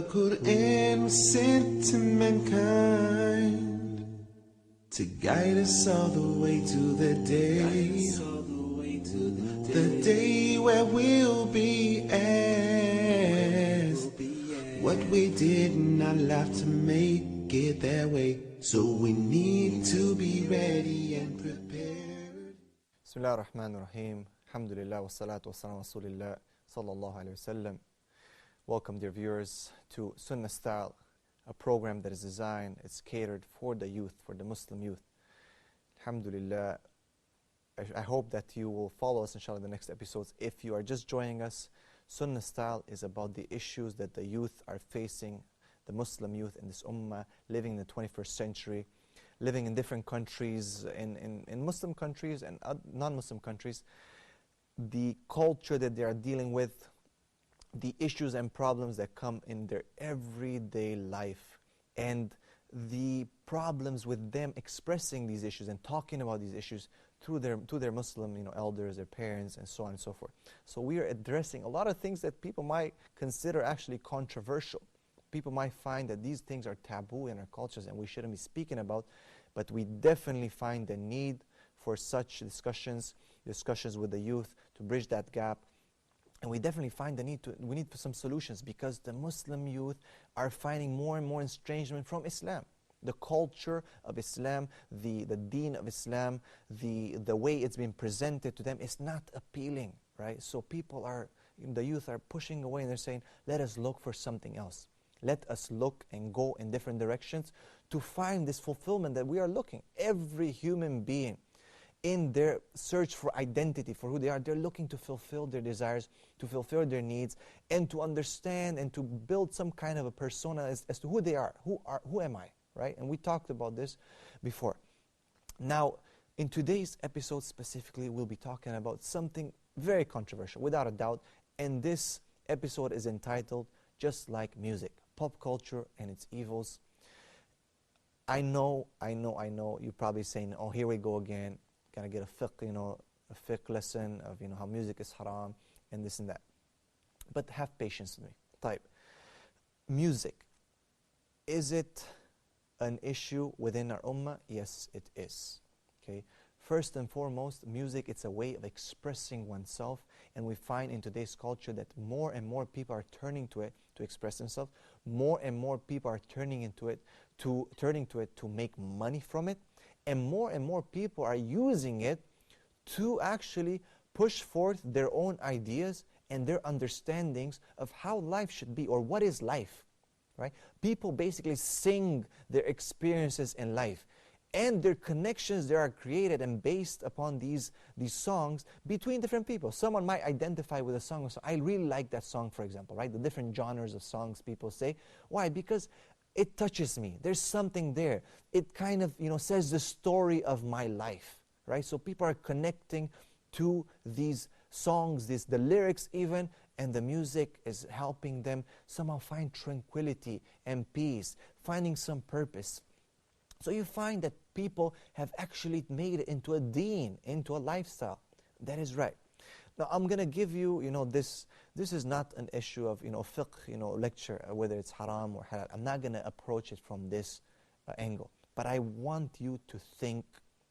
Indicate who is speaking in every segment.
Speaker 1: Quran was sent to mankind to guide us all the way to the day where we'll be asked what we did in our life to make it that way. So we need to be ready and prepared.
Speaker 2: Bismillah ar-Rahman ar-Rahim. Alhamdulillah wa salatu wa salam wa rasulillah sallallahu alayhi wa sallam. Welcome, dear viewers, to Sunnah Style, a program that is designed, it's catered for the youth, for the Muslim youth. Alhamdulillah, I hope that you will follow us, inshallah, in the next episodes. If you are just joining us, Sunnah Style is about the issues that the youth are facing, the Muslim youth in this ummah, living in the 21st century, living in different countries, in Muslim countries and non-Muslim countries, the culture that they are dealing with, the issues and problems that come in their everyday life, and the problems with them expressing these issues and talking about these issues to their Muslim elders, their parents, and so on and so forth. So we are addressing a lot of things that people might consider actually controversial. People might find that these things are taboo in our cultures and we shouldn't be speaking about, but we definitely find the need for such discussions with the youth to bridge that gap. And we definitely find the need we need some solutions, because the Muslim youth are finding more and more estrangement from Islam. The culture of Islam, the deen of Islam, the way it's been presented to them is not appealing, right? So the youth are pushing away and they're saying, let us look for something else. Let us look and go in different directions to find this fulfillment that we are looking. Every human being, in their search for identity, for who they are, they're looking to fulfill their desires, to fulfill their needs, and to understand and to build some kind of a persona as to who they are. Who am I, right? And we talked about this before. Now, in today's episode specifically, we'll be talking about something very controversial, without a doubt, and this episode is entitled, Just Like Music, Pop Culture and Its Evils. I know, you're probably saying, oh, here we go again. Gonna get a fiqh lesson of how music is haram and this and that. But have patience with me. Type. Music. Is it an issue within our ummah? Yes, it is. Okay. First and foremost, music, it's a way of expressing oneself, and we find in today's culture that more and more people are turning to it to express themselves. More and more people are turning to it to make money from it. And more people are using it to actually push forth their own ideas and their understandings of how life should be, or what is life, right? People basically sing their experiences in life, and their connections that are created and based upon these songs between different people. Someone might identify with a song, so I really like that song, for example, right? The different genres of songs people say. Why? Because it touches me. There's something there. It kind of, says the story of my life, right? So people are connecting to these songs, the lyrics even, and the music is helping them somehow find tranquility and peace, finding some purpose. So you find that people have actually made it into a deen, into a lifestyle. That is right. Now, I'm going to give you, this is not an issue of, fiqh, lecture, whether it's haram or halal. I'm not going to approach it from this angle. But I want you to think,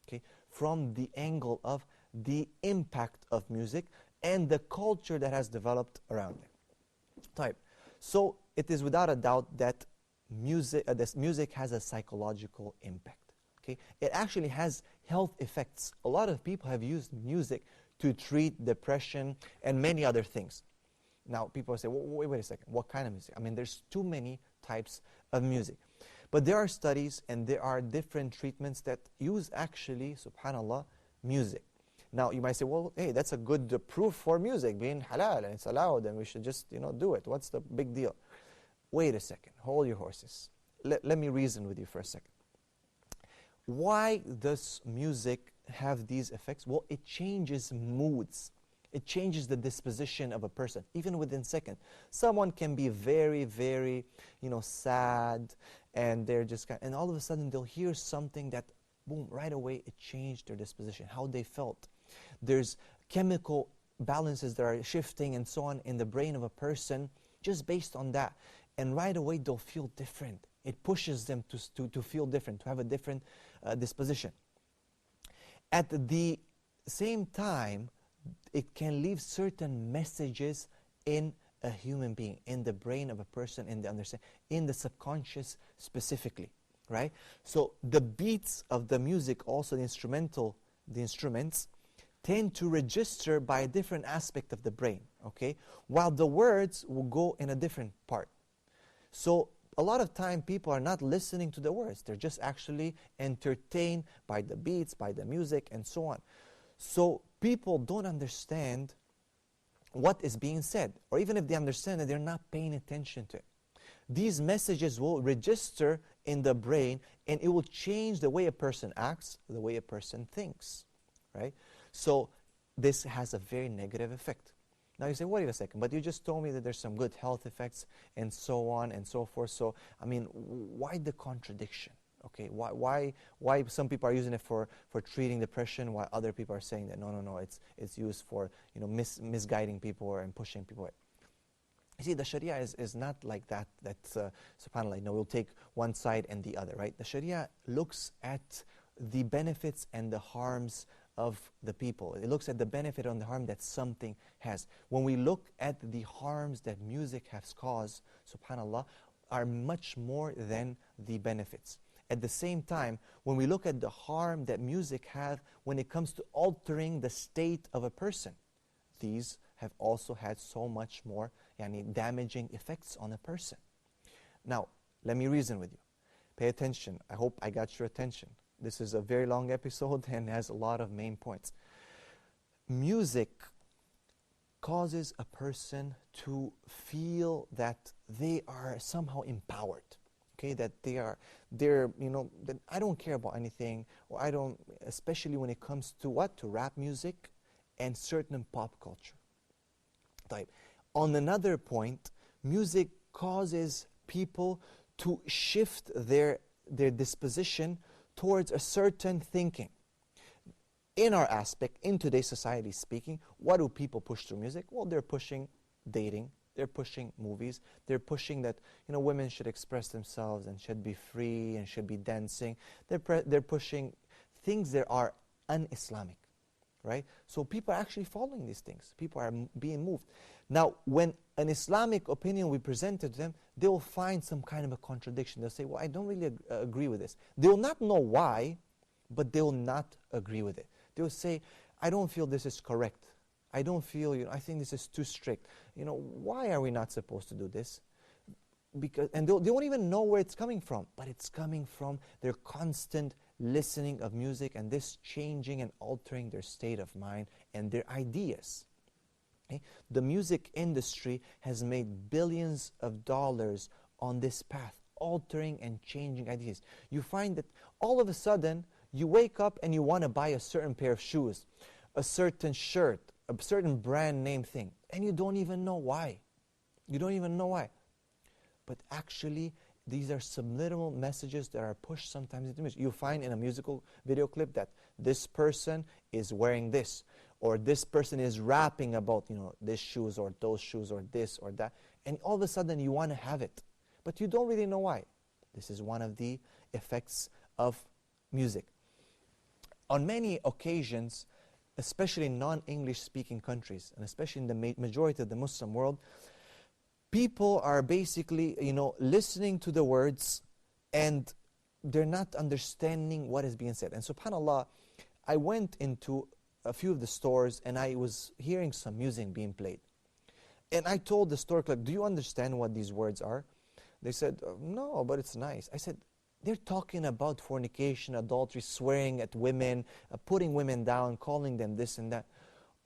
Speaker 2: okay, from the angle of the impact of music and the culture that has developed around it. Type. So it is without a doubt that this music has a psychological impact. Okay? It actually has health effects. A lot of people have used music to treat depression and many other things. Now, people say, wait a second, what kind of music? I mean, there's too many types of music. But there are studies and there are different treatments that use actually, subhanAllah, music. Now, you might say, well, hey, that's a good proof for music being halal and it's allowed and we should just, do it. What's the big deal? Wait a second, hold your horses. Let me reason with you for a second. Why does music have these effects? Well, it changes moods. It changes the disposition of a person, even within seconds. Someone can be very, very, sad, and they're just and all of a sudden they'll hear something that, boom, right away it changed their disposition, how they felt. There's chemical balances that are shifting and so on in the brain of a person just based on that. and right away they'll feel different. It pushes them to feel different, to have a different disposition. At the same time, it can leave certain messages in a human being, in the brain of a person, in the subconscious specifically, right? So the beats of the music, also the instruments, tend to register by a different aspect of the brain, okay? While the words will go in a different part. So a lot of time people are not listening to the words. They're just actually entertained by the beats, by the music, and so on. So people don't understand what is being said. Or even if they understand it, they're not paying attention to it. These messages will register in the brain, and it will change the way a person acts, the way a person thinks, right? So this has a very negative effect. Now you say, wait a second, but you just told me that there's some good health effects and so on and so forth. So, I mean, why the contradiction? Okay, why some people are using it for treating depression, while other people are saying that no, it's used for, you know, misguiding people and pushing people away. You see, the Sharia is not like that. SubhanAllah, you know, we'll take one side and the other, right? The Sharia looks at the benefits and the harms of the people. It looks at the benefit and the harm that something has. When we look at the harms that music has caused, SubhanAllah, are much more than the benefits. At the same time, when we look at the harm that music have when it comes to altering the state of a person, these have also had so much more damaging effects on a person. Now, let me reason with you. Pay attention. I hope I got your attention. This is a very long episode and has a lot of main points. Music causes a person to feel that they are somehow empowered. Okay, that they're, you know, that I don't care about anything, or I don't, especially when it comes to what? To rap music and certain pop culture. Type. On another point, music causes people to shift their disposition towards a certain thinking. In our aspect, in today's society speaking, what do people push through music? Well, they're pushing dating. They're pushing movies. They're pushing that, you know, women should express themselves and should be free and should be dancing. They're pushing things that are un-Islamic, right? So people are actually following these things. People are being moved. Now, when an Islamic opinion we presented to them, they will find some kind of a contradiction. They'll say, well, I don't really agree with this. They will not know why, but they will not agree with it. They will say, I don't feel this is correct. I don't feel, you know, I think this is too strict. You know, why are we not supposed to do this? And they won't even know where it's coming from, but it's coming from their constant listening of music and this changing and altering their state of mind and their ideas. Okay? The music industry has made billions of dollars on this path, altering and changing ideas. You find that all of a sudden, you wake up and you want to buy a certain pair of shoes, a certain shirt, a certain brand name thing, and you don't even know why. You don't even know why. But actually, these are subliminal messages that are pushed sometimes into music. You find in a musical video clip that this person is wearing this, or this person is rapping about, you know, this shoes or those shoes or this or that, and all of a sudden you want to have it, but you don't really know why. This is one of the effects of music. On many occasions, especially in non-English speaking countries, and especially in the majority of the Muslim world, people are basically, you know, listening to the words and they're not understanding what is being said. And subhanAllah, I went into a few of the stores and I was hearing some music being played. And I told the store clerk, do you understand what these words are? They said, no, but it's nice. I said, they're talking about fornication, adultery, swearing at women, putting women down, calling them this and that.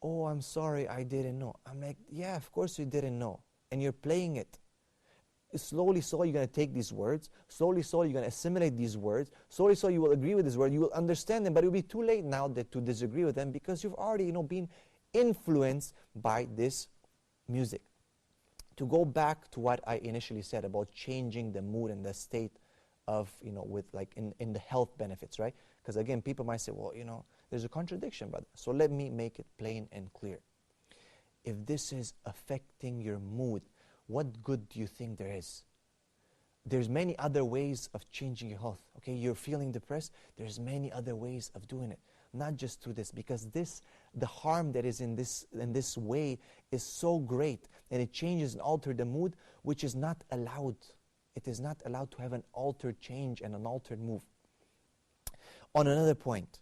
Speaker 2: Oh, I'm sorry, I didn't know. I'm like, yeah, of course you didn't know. And you're playing it. Slowly, you're going to take these words. Slowly, you're going to assimilate these words. Slowly, you will agree with this word. You will understand them, but it will be too late now to disagree with them because you've already, you know, been influenced by this music. To go back to what I initially said about changing the mood and the state of, you know, with like in the health benefits, right? Because again, people might say, well, you know, there's a contradiction, brother. So let me make it plain and clear. If this is affecting your mood, what good do you think there is? there's many other ways of changing your health. Okay, you're feeling depressed, there's many other ways of doing it. Not just through this, because the harm that is in this way is so great, and it changes and alters the mood, which is not allowed. It is not allowed to have an altered change and an altered move. On another point,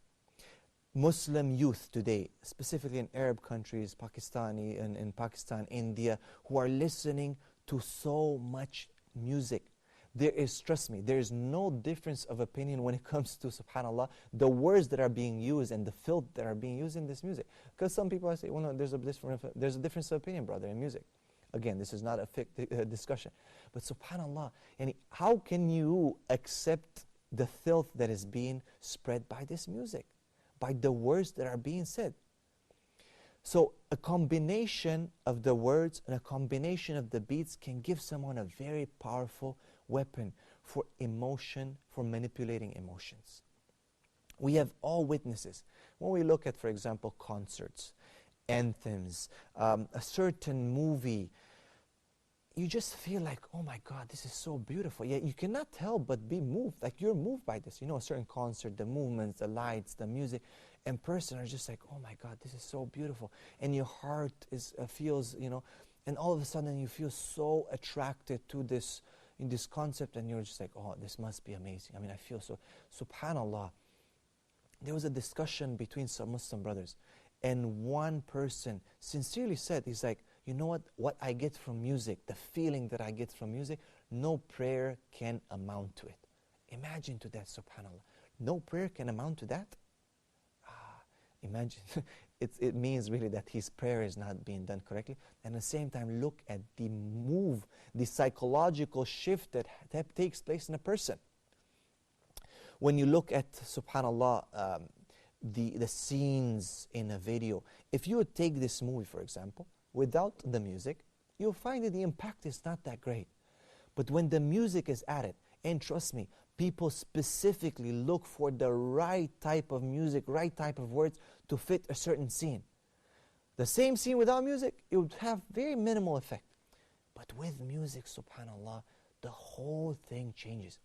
Speaker 2: Muslim youth today, specifically in Arab countries, Pakistani and in Pakistan, India, who are listening to so much music. There is, trust me, there is no difference of opinion when it comes to, subhanAllah, the words that are being used and the filth that are being used in this music. Because some people say, well, no, there's a difference of opinion, brother, in music. Again, this is not a discussion. But subhanAllah, how can you accept the filth that is being spread by this music, by the words that are being said? So a combination of the words and a combination of the beats can give someone a very powerful weapon for emotion, for manipulating emotions. We have all witnesses. When we look at, for example, concerts, anthems, a certain movie, you just feel like, oh my God, this is so beautiful. Yet you cannot help but be moved. Like you're moved by this. You know, a certain concert, the movements, the lights, the music, and person are just like, oh my God, this is so beautiful. And your heart feels, and all of a sudden you feel so attracted to this concept, and you're just like, oh, this must be amazing. I feel so, subhanAllah. There was a discussion between some Muslim brothers, and one person sincerely said, he's like, you know what I get from music, the feeling that I get from music, no prayer can amount to it. Imagine to that, subhanAllah. No prayer can amount to that? Imagine. It means really that his prayer is not being done correctly. And at the same time, look at the move, the psychological shift that takes place in a person. When you look at, subhanAllah, the scenes in a video, if you would take this movie, for example, without the music, you'll find that the impact is not that great. But when the music is added, and trust me, people specifically look for the right type of music, right type of words to fit a certain scene. The same scene without music, it would have very minimal effect. But with music, subhanAllah, the whole thing changes.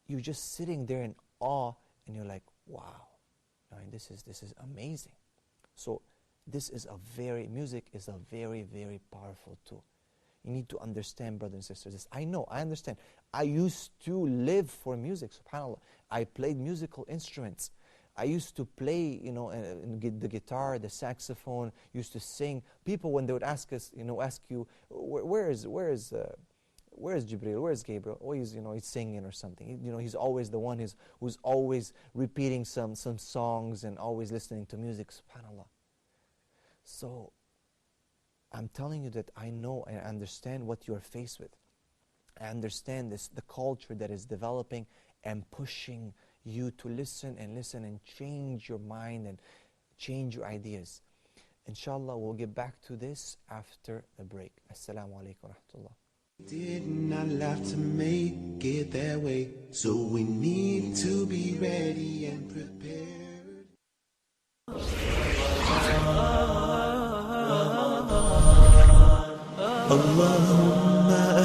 Speaker 2: You're just sitting there in awe, and you're like, wow, this is amazing. So music is a very, very powerful tool. You need to understand, brothers and sisters, this. I understand. I used to live for music, subhanAllah. I played musical instruments. I used to play, the guitar, the saxophone, used to sing. People, when they would ask us, ask you, where is Gabriel? Where is Gabriel? Oh, he's singing or something. He's always the one who's always repeating some songs and always listening to music, subhanAllah. So, I'm telling you that I know and understand what you're faced with. I understand the culture that is developing and pushing you to listen and change your mind and change your ideas. Inshallah, we'll get back to this after the break. Assalamu alaikum wa rahmatullah.
Speaker 1: Did not have to make it that way, so we need to be ready and prepared.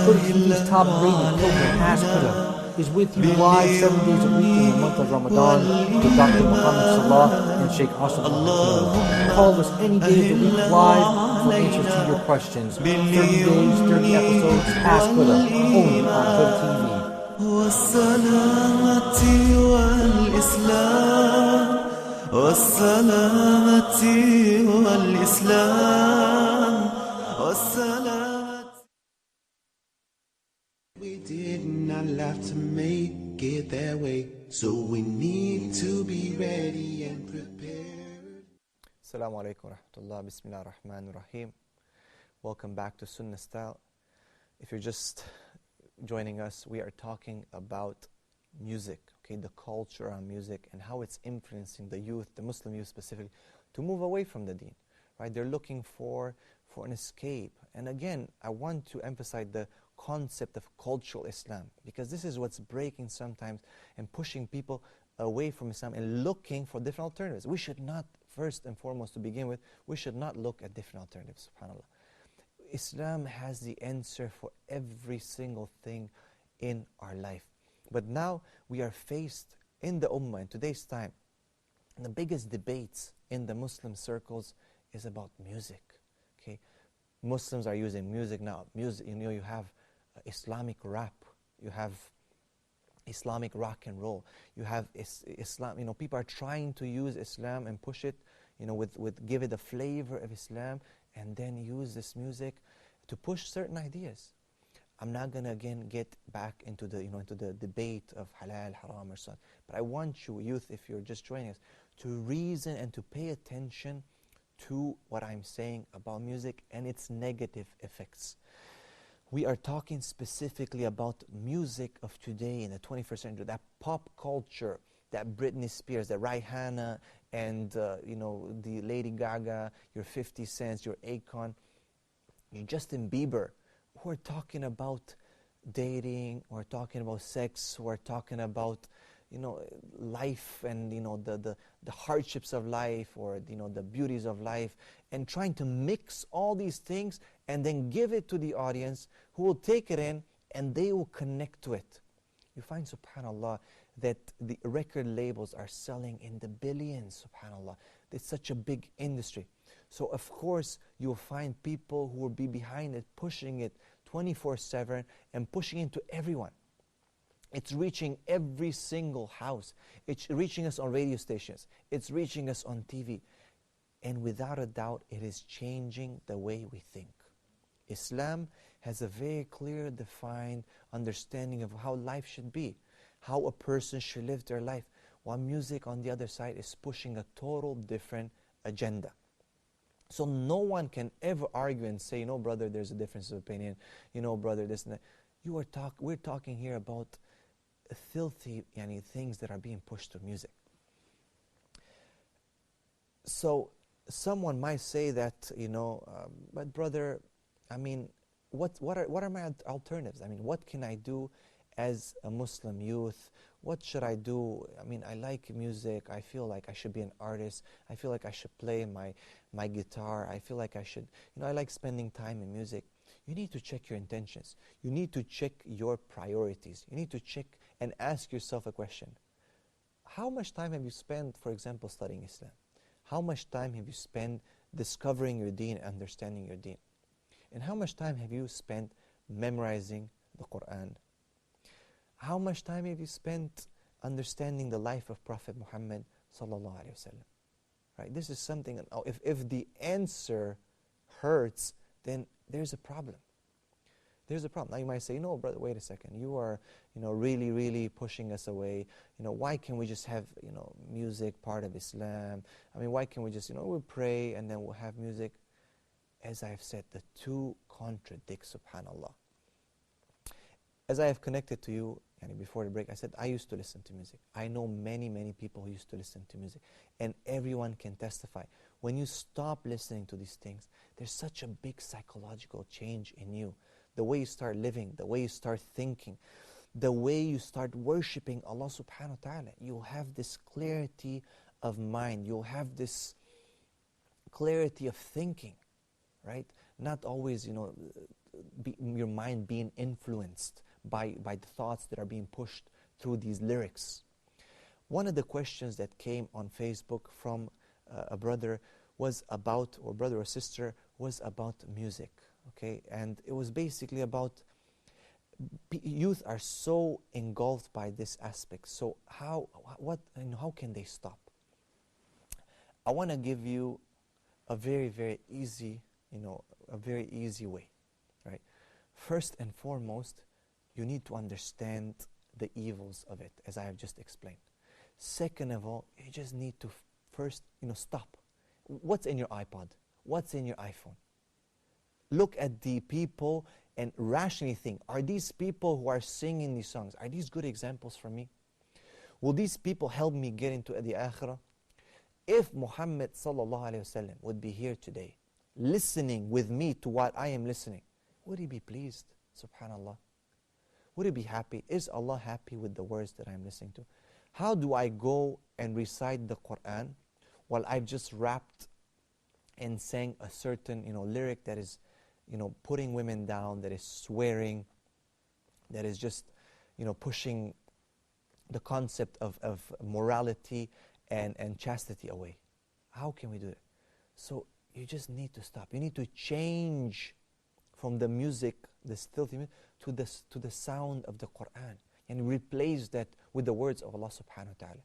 Speaker 3: Turkey's top-rated program, Ask Qudra, is with you live 7 days a week in the month of Ramadan with Dr. Muhammad Salah and Sheikh Asad Al-Hakim. Call us any day of the week live for answers to your questions. 30 days, 30 episodes, Ask Qudra, only on Qudra TV.
Speaker 1: We did not have to make it that way, so we need to be ready and prepared.
Speaker 2: Assalamu alaikum wa rahmatullah. Bismillah ar-Rahman ar-Rahim. Welcome back to Sunnah Style. If you're just joining us, we are talking about music, okay, the culture around music and how it's influencing the youth, the Muslim youth specifically, to move away from the deen, right? They're looking for an escape. And again, I want to emphasize the concept of cultural Islam, because this is what's breaking sometimes and pushing people away from Islam and looking for different alternatives. We should not, first and foremost to begin with, we should not look at different alternatives, subhanAllah. Islam has the answer for every single thing in our life. But now we are faced in the Ummah in today's time. The biggest debates in the Muslim circles is about music. Okay, Muslims are using music now. Music, you have Islamic rap, you have Islamic rock and roll, you have Islam. People are trying to use Islam and push it, give it a flavor of Islam, and then use this music to push certain ideas. I'm not gonna again get back into the debate of halal, haram, or so on. But I want you, youth, if you're just joining us, to reason and to pay attention to what I'm saying about music and its negative effects. We are talking specifically about music of today in the 21st century, that pop culture, that Britney Spears, that Rihanna, and the Lady Gaga, your 50 Cents, your Akon, your Justin Bieber, who are talking about dating, we're talking about sex, we're talking about life and the hardships of life, or the beauties of life, and trying to mix all these things and then give it to the audience, who will take it in and they will connect to it. You find, subhanallah, that the record labels are selling in the billions, subhanallah. It's such a big industry. So of course you'll find people who will be behind it, pushing it 24/7 and pushing it to everyone. It's reaching every single house. It's reaching us on radio stations. It's reaching us on TV. And without a doubt, it is changing the way we think. Islam has a very clear, defined understanding of how life should be, how a person should live their life, while music on the other side is pushing a total different agenda. So no one can ever argue and say, no, brother, there's a difference of opinion. Brother, this and that. We're talking here about filthy things that are being pushed to music. So someone might say that, but brother, what are my alternatives? What can I do as a Muslim youth? What should I do? I like music. I feel like I should be an artist. I feel like I should play my guitar. I feel like I should, I like spending time in music. You need to check your intentions. You need to check your priorities. You need to check and ask yourself a question. How much time have you spent, for example, studying Islam? How much time have you spent discovering your deen, understanding your deen? And how much time have you spent memorizing the Quran? How much time have you spent understanding the life of Prophet Muhammad sallallahu alaihi wasallam? Right? This is something. If the answer hurts, then there's a problem. There's a problem. Now you might say, no, brother, wait a second. You are, really, really pushing us away. Why can't we just have, music part of Islam? Why can't we just, we'll pray and then we'll have music? As I have said, the two contradict, subhanallah. As I have connected to you before the break, I said I used to listen to music. I know many, many people who used to listen to music. And everyone can testify. When you stop listening to these things, there's such a big psychological change in you. The way you start living, the way you start thinking, the way you start worshipping Allah subhanahu wa ta'ala. You'll have this clarity of mind. You'll have this clarity of thinking, right? Not always, your mind being influenced by the thoughts that are being pushed through these lyrics. One of the questions that came on Facebook from a brother was about, or brother or sister, was about music, okay? And it was basically about, youth are so engulfed by this aspect. So how can they stop? I want to give you a very, very easy, a very easy way, right? First and foremost, you need to understand the evils of it, as I have just explained. Second of all, you just need to first, stop. What's in your iPod? What's in your iPhone? Look at the people and rationally think, are these people who are singing these songs, are these good examples for me? Will these people help me get into the akhirah? If Muhammad sallallahu alayhi wa sallam would be here today, listening with me to what I am listening, would he be pleased? Subhanallah. Would he be happy? Is Allah happy with the words that I'm listening to? How do I go and recite the Quran while I've just rapped and sang a certain lyric that is putting women down, that is swearing, that is just pushing the concept of morality and chastity away. How can we do it? So you just need to stop. You need to change from the music, this filthy music, to the sound of the Quran, and replace that with the words of Allah subhanahu wa ta'ala.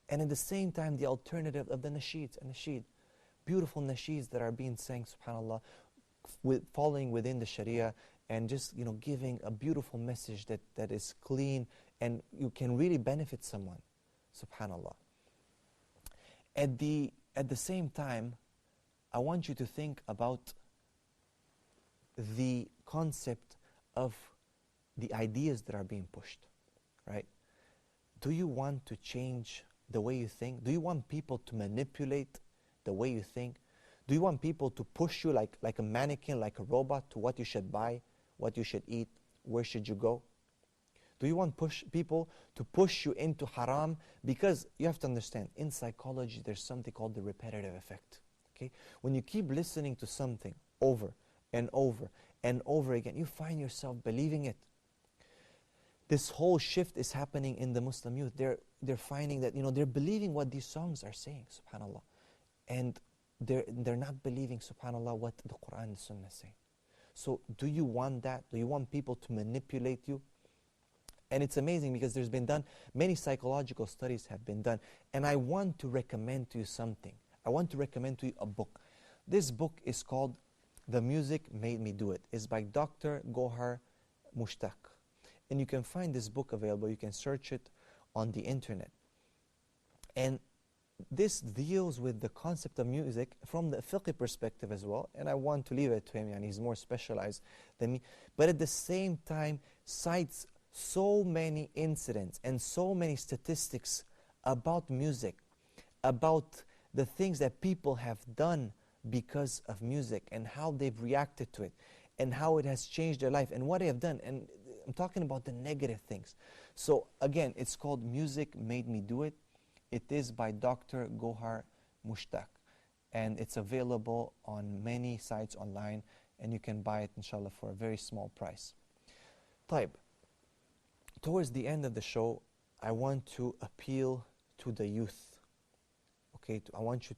Speaker 2: And at the same time, the alternative of the nasheed, beautiful nasheeds that are being sang, subhanAllah, falling within the Sharia, and just giving a beautiful message that is clean, and you can really benefit someone, subhanAllah. At the same time, I want you to think about the concept of the ideas that are being pushed, right? Do you want to change the way you think? Do you want people to manipulate the way you think? Do you want people to push you like a mannequin, like a robot, to what you should buy, what you should eat, where should you go? Do you want people to push you into haram? Because you have to understand, in psychology, there's something called the repetitive effect. Okay? When you keep listening to something over and over and over again, you find yourself believing it. This whole shift is happening in the Muslim youth. They're finding that they're believing what these songs are saying, subhanAllah. And they're not believing, subhanAllah, what the Quran and the Sunnah say. So do you want that? Do you want people to manipulate you? And it's amazing because there's been done, many psychological studies have been done. And I want to recommend to you something. I want to recommend to you a book. This book is called The Music Made Me Do It. It's by Dr. Gohar Mushtaq. And you can find this book available. You can search it on the internet. And this deals with the concept of music from the fiqh perspective as well. And I want to leave it to him, and he's more specialized than me. But at the same time, cites so many incidents and so many statistics about music, about the things that people have done because of music, and how they've reacted to it, and how it has changed their life, and what they have done. And I'm talking about the negative things. So again, it's called Music Made Me Do It. It is by Dr. Gohar Mushtaq. And it's available on many sites online, and you can buy it, inshallah, for a very small price. طيب. Towards the end of the show, I want to appeal to the youth. Okay, I want you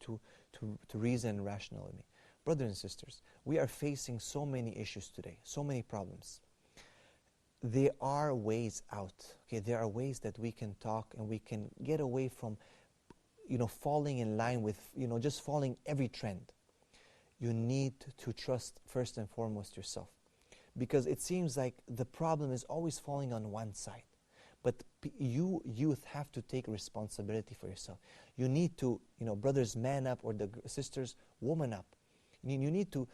Speaker 2: to reason rationally with me. Brothers and sisters, we are facing so many issues today, so many problems. There are ways out. Okay, there are ways that we can talk and we can get away from, falling in line with, just following every trend. You need to trust first and foremost yourself, because it seems like the problem is always falling on one side. But you youth have to take responsibility for yourself. You need to, brothers, man up, or the sisters, woman up. You need to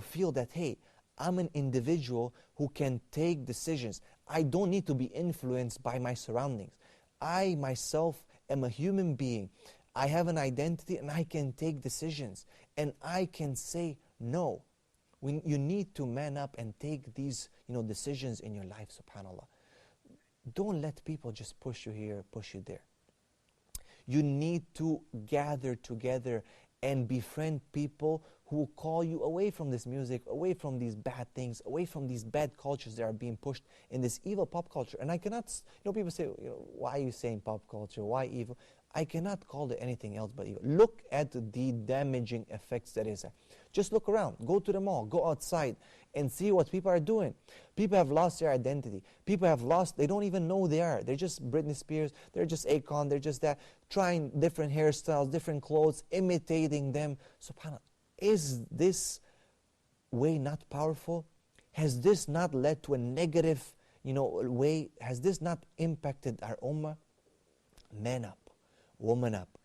Speaker 2: feel that, hey, I'm an individual who can take decisions. I don't need to be influenced by my surroundings. I myself am a human being. I have an identity, and I can take decisions. And I can say no. You need to man up and take these decisions in your life, subhanAllah. Don't let people just push you here, push you there. You need to gather together and befriend people who call you away from this music, away from these bad things, away from these bad cultures that are being pushed in this evil pop culture. And I cannot, people say, why are you saying pop culture? Why evil? I cannot call it anything else but evil. Look at the damaging effects that is. Just look around. Go to the mall. Go outside and see what people are doing. People have lost their identity. People have lost, they don't even know who they are. They're just Britney Spears. They're just Akon. They're just that. Trying different hairstyles, different clothes, imitating them. SubhanAllah. Is this way not powerful? Has this not led to a negative, way? Has this not impacted our ummah? Man up. Woman up.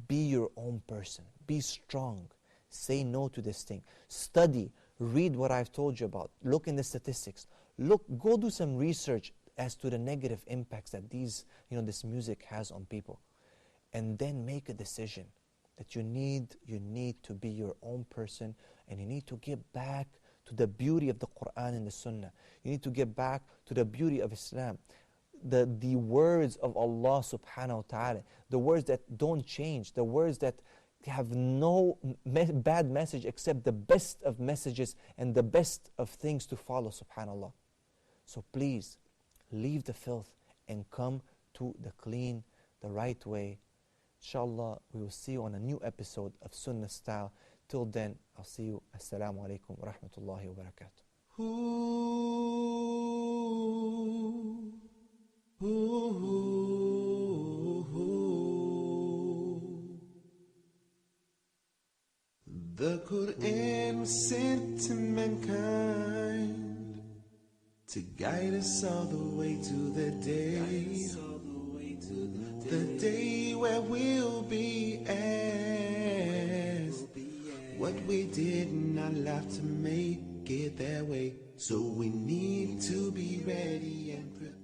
Speaker 2: Be your own person. Be strong. Say no to this thing. Study. Read what I've told you about. Look in the statistics. Go do some research as to the negative impacts that this music has on people. And then make a decision that you need to be your own person, and you need to get back to the beauty of the Quran and the Sunnah. You need to get back to the beauty of Islam. The words of Allah subhanahu wa ta'ala, the words that don't change, the words that have no bad message except the best of messages and the best of things to follow, subhanallah. So please, leave the filth and come to the clean, the right way. Inshallah, we will see you on a new episode of Sunnah Style. Till then, I'll see you. Assalamu alaikum wa rahmatullahi wa barakatuh.
Speaker 1: The Quran was sent to mankind to guide us all the way to the day where we'll be asked what we did in our life to make it that way. So we need to be ready and prepared.